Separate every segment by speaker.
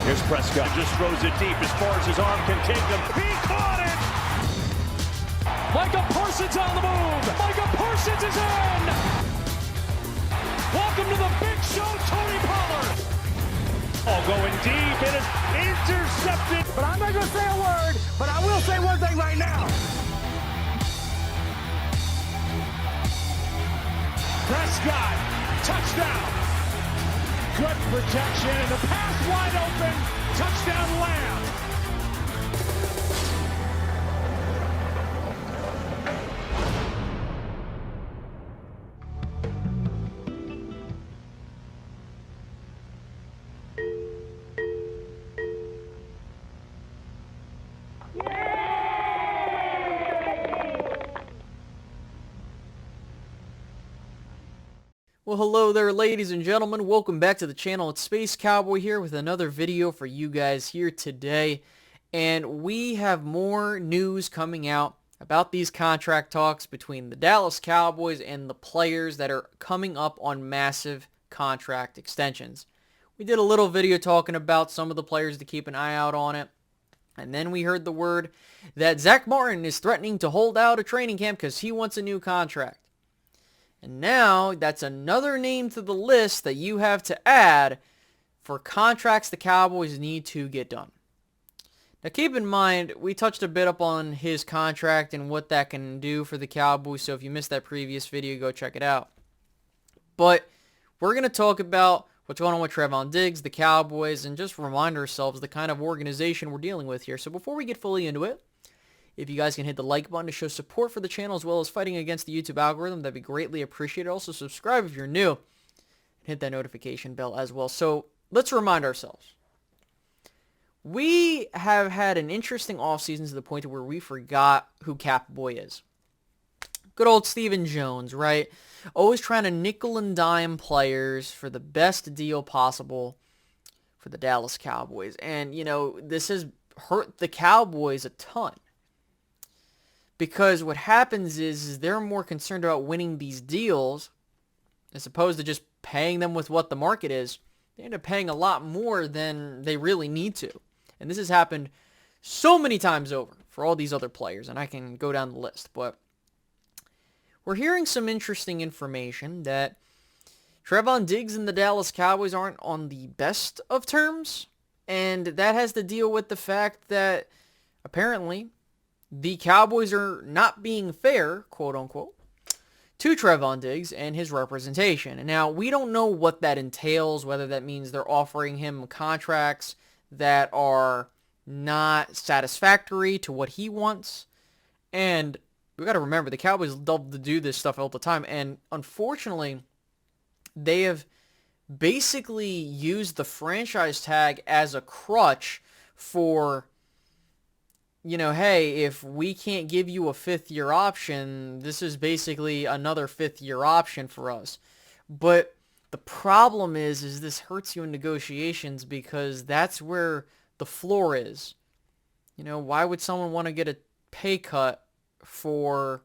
Speaker 1: Here's Prescott. Just throws it deep as far as his arm can take him. He caught it! Micah Parsons on the move. Micah Parsons is in! Welcome to the big show, Tony Pollard. Oh, going deep. It is intercepted.
Speaker 2: But I'm not going to say a word, but I will say one thing right now.
Speaker 1: Prescott, touchdown. Good protection, and the pass wide open. Touchdown, Lamb.
Speaker 3: Well, hello there, ladies and gentlemen. Welcome back to the channel. It's Space Cowboy here with another video for you guys here today. And we have more news coming out about these contract talks between the Dallas Cowboys and the players that are coming up on massive contract extensions. We did a little video talking about some of the players to keep an eye out on it. And then we heard the word that Zach Martin is threatening to hold out a training camp because he wants a new contract. And now, that's another name to the list that you have to add for contracts the Cowboys need to get done. Now, keep in mind, we touched a bit up on his contract and what that can do for the Cowboys, so if you missed that previous video, go check it out. But we're going to talk about what's going on with Trevon Diggs, the Cowboys, and just remind ourselves the kind of organization we're dealing with here. So before we get fully into it, if you guys can hit the like button to show support for the channel as well as fighting against the YouTube algorithm, that'd be greatly appreciated. Also, subscribe if you're new and hit that notification bell as well. So, let's remind ourselves. We have had an interesting offseason to the point where we forgot who Cap Boy is. Good old Stephen Jones, right? Always trying to nickel and dime players for the best deal possible for the Dallas Cowboys. And, you know, this has hurt the Cowboys a ton. Because what happens is they're more concerned about winning these deals as opposed to just paying them with what the market is. They end up paying a lot more than they really need to. And this has happened so many times over for all these other players, and I can go down the list. But we're hearing some interesting information that Trevon Diggs and the Dallas Cowboys aren't on the best of terms, and that has to deal with the fact that apparently the Cowboys are not being fair, quote-unquote, to Trevon Diggs and his representation. And now, we don't know what that entails, whether that means they're offering him contracts that are not satisfactory to what he wants. And we got to remember, the Cowboys love to do this stuff all the time. And unfortunately, they have basically used the franchise tag as a crutch for, you know, hey, if we can't give you a fifth-year option, this is basically another fifth-year option for us. But the problem is this hurts you in negotiations because that's where the floor is. You know, why would someone want to get a pay cut for,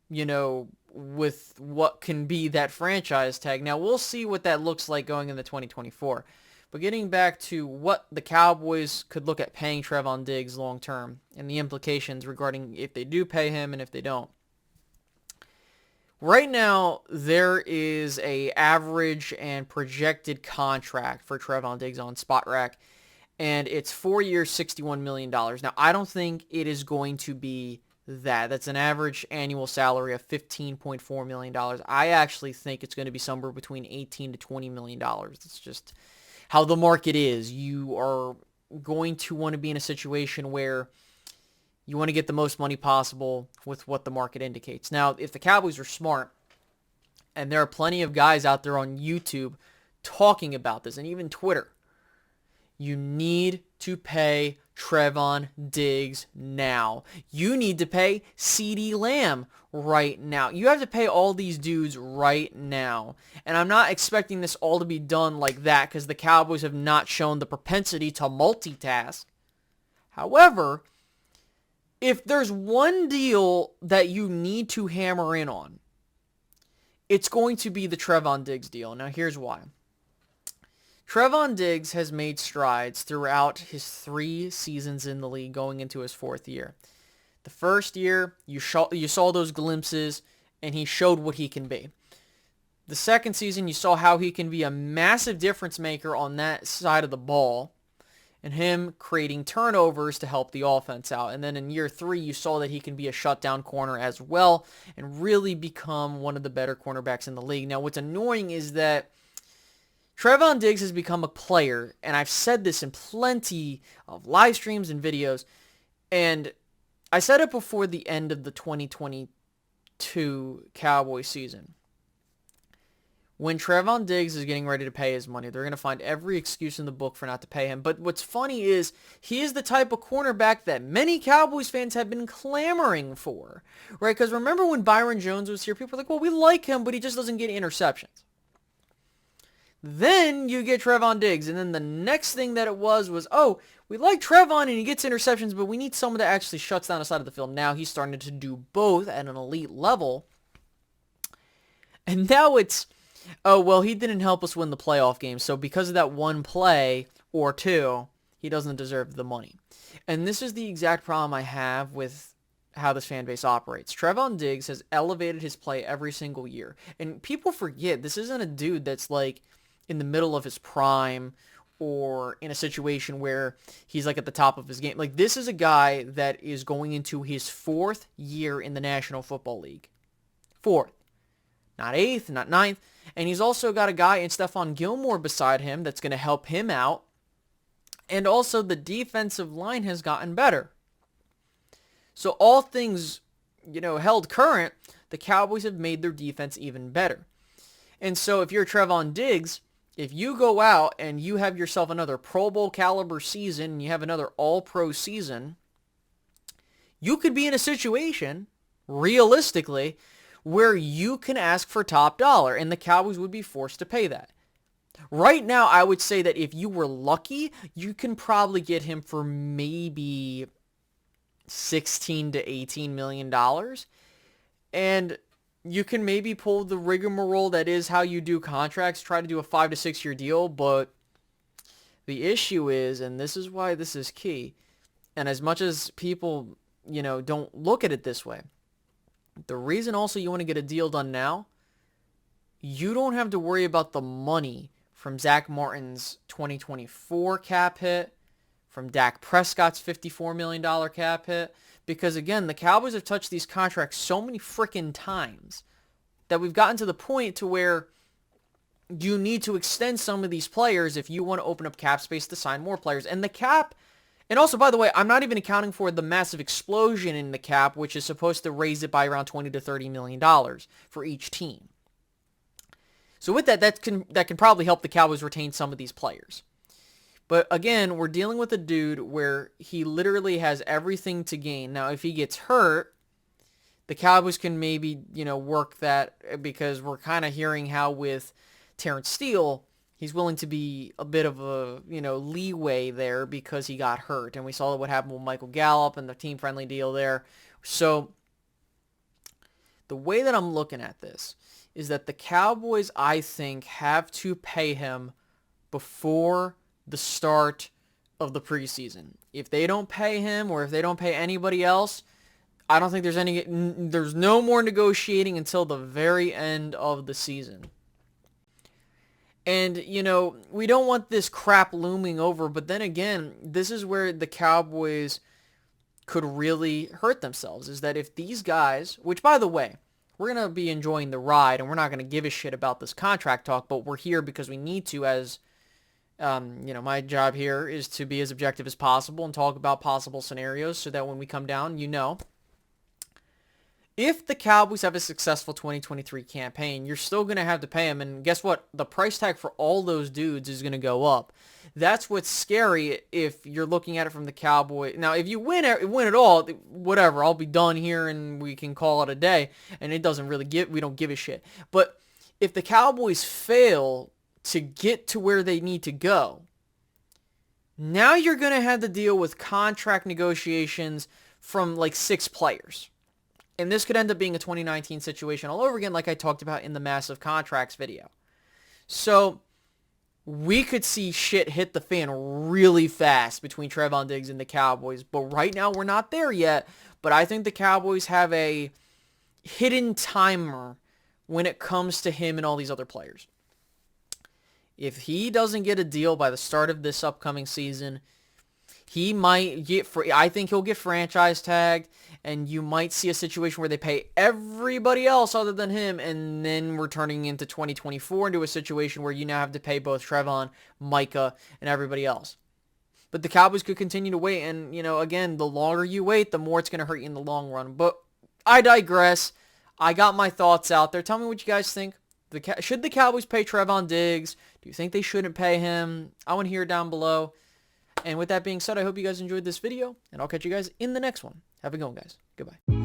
Speaker 3: you know, with what can be that franchise tag? Now, we'll see what that looks like going into 2024. But getting back to what the Cowboys could look at paying Trevon Diggs long term and the implications regarding if they do pay him and if they don't. Right now, there is a average and projected contract for Trevon Diggs on SpotRack, and it's 4 years, $61 million. Now, I don't think it is going to be that. That's an average annual salary of $15.4 million. I actually think it's going to be somewhere between $18 to $20 million. It's just how the market is. You are going to want to be in a situation where you want to get the most money possible with what the market indicates. Now, if the Cowboys are smart, and there are plenty of guys out there on YouTube talking about this, and even Twitter, you need to pay Trevon Diggs now. You need to pay CeeDee Lamb right now. You have to pay all these dudes right now. And I'm not expecting this all to be done like that because the Cowboys have not shown the propensity to multitask. However, if there's one deal that you need to hammer in on, it's going to be the Trevon Diggs deal. Now, here's why. Trevon Diggs has made strides throughout his 3 seasons in the league going into his 4th year. The first year, you saw those glimpses, and he showed what he can be. The second season, you saw how he can be a massive difference maker on that side of the ball, and him creating turnovers to help the offense out. And then in year 3, you saw that he can be a shutdown corner as well and really become one of the better cornerbacks in the league. Now, what's annoying is that Trevon Diggs has become a player, and I've said this in plenty of live streams and videos, and I said it before the end of the 2022 Cowboys season. When Trevon Diggs is getting ready to pay his money, they're going to find every excuse in the book for not to pay him. But what's funny is he is the type of cornerback that many Cowboys fans have been clamoring for, right? Because remember when Byron Jones was here, people were like, well, we like him, but he just doesn't get interceptions. Then you get Trevon Diggs, and then the next thing that it was, oh, we like Trevon and he gets interceptions, but we need someone that actually shuts down the side of the field. Now he's starting to do both at an elite level. And now it's, oh, well, he didn't help us win the playoff game, so because of that one play or two, he doesn't deserve the money. And this is the exact problem I have with how this fan base operates. Trevon Diggs has elevated his play every single year. And people forget, this isn't a dude that's like in the middle of his prime or in a situation where he's like at the top of his game. Like, this is a guy that is going into his 4th year in the National Football League. 4th. Not 8th, not 9th. And he's also got a guy in Stephon Gilmore beside him that's going to help him out. And also the defensive line has gotten better. So all things, held current, the Cowboys have made their defense even better. And so if you're Trevon Diggs, if you go out and you have yourself another Pro Bowl caliber season, and you have another All-Pro season, you could be in a situation, realistically, where you can ask for top dollar, and the Cowboys would be forced to pay that. Right now, I would say that if you were lucky, you can probably get him for maybe $16 to $18 million. And you can maybe pull the rigmarole that is how you do contracts, try to do a 5 to 6 year deal, but the issue is, and this is why this is key, and as much as people, don't look at it this way, the reason also you want to get a deal done now, you don't have to worry about the money from Zach Martin's 2024 cap hit, from Dak Prescott's $54 million cap hit, because again, the Cowboys have touched these contracts so many freaking times that we've gotten to the point to where you need to extend some of these players if you want to open up cap space to sign more players. And the cap, and also, by the way, I'm not even accounting for the massive explosion in the cap, which is supposed to raise it by around $20 to $30 million for each team. So with that can probably help the Cowboys retain some of these players. But again, we're dealing with a dude where he literally has everything to gain. Now, if he gets hurt, the Cowboys can maybe, work that, because we're kind of hearing how with Terrence Steele, he's willing to be a bit of a, leeway there because he got hurt. And we saw what happened with Michael Gallup and the team-friendly deal there. So the way that I'm looking at this is that the Cowboys, I think, have to pay him before the start of the preseason. If they don't pay him, or if they don't pay anybody else, I don't think there's no more negotiating until the very end of the season. And, we don't want this crap looming over, but then again, this is where the Cowboys could really hurt themselves, is that if these guys, which by the way, we're going to be enjoying the ride, and we're not going to give a shit about this contract talk, but we're here because we need to, as my job here is to be as objective as possible and talk about possible scenarios so that when we come down, if the Cowboys have a successful 2023 campaign, you're still going to have to pay them. And guess what? The price tag for all those dudes is going to go up. That's what's scary if you're looking at it from the Cowboy. Now, if you win it all, whatever, I'll be done here and we can call it a day. And we don't give a shit. But if the Cowboys fail to get to where they need to go, now you're going to have to deal with contract negotiations from like 6 players. And this could end up being a 2019 situation all over again, like I talked about in the massive contracts video. So we could see shit hit the fan really fast between Trevon Diggs and the Cowboys. But right now, we're not there yet. But I think the Cowboys have a hidden timer when it comes to him and all these other players. If he doesn't get a deal by the start of this upcoming season, he might get free. I think he'll get franchise tagged, and you might see a situation where they pay everybody else other than him, and then we're turning into 2024 into a situation where you now have to pay both Trevon, Micah, and everybody else. But the Cowboys could continue to wait, and, again, the longer you wait, the more it's going to hurt you in the long run. But I digress. I got my thoughts out there. Tell me what you guys think. Should the Cowboys pay Trevon Diggs? Do you think they shouldn't pay him? I want to hear it down below. And with that being said, I hope you guys enjoyed this video, and I'll catch you guys in the next one. Have a good one, guys. Goodbye.